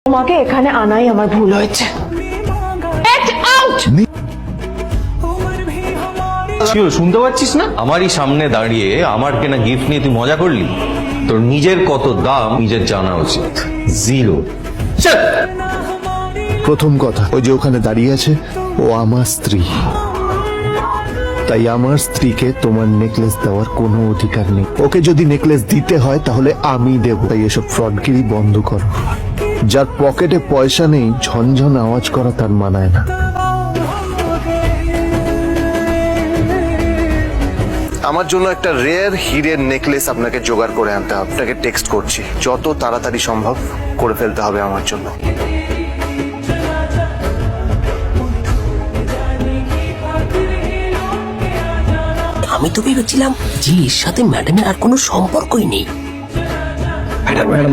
তোমাকে এখানে আনাই আমার ভুল হয়েছে। শুনতে পাচ্ছিস না? আমারই সামনে দাঁড়িয়ে আমার কেনা গিফট নিয়ে তুই মজা করলি? তোর নিজের কত দাম নিজের জানা উচিত। জিরো। প্রথম কথা, ওই যে ওখানে দাঁড়িয়ে আছে ও আমার স্ত্রী, তাই আমার স্ত্রীকে তোমার নেকলেস দেওয়ার কোনো অধিকার নেই। ওকে যদি নেকলেস দিতে হয় তাহলে আমি দেব। তাই এসব ফ্রডগিরি বন্ধ করো। যার পকেটে পয়সা নেই ঝনঝন আওয়াজ করা তার মানায় না। আমার জন্য একটা রেয়ার হীরের নেকলেস আপনাকে জোগাড় করে আনতে হবে। আপনাকে টেক্সট করছি, যত তাড়াতাড়ি সম্ভব করে ফেলতে হবে আমার জন্য। আমি তো ভেবেছিলাম যে এর সাথে ম্যাডামের আর কোনো সম্পর্কই নেই। ম্যাডাম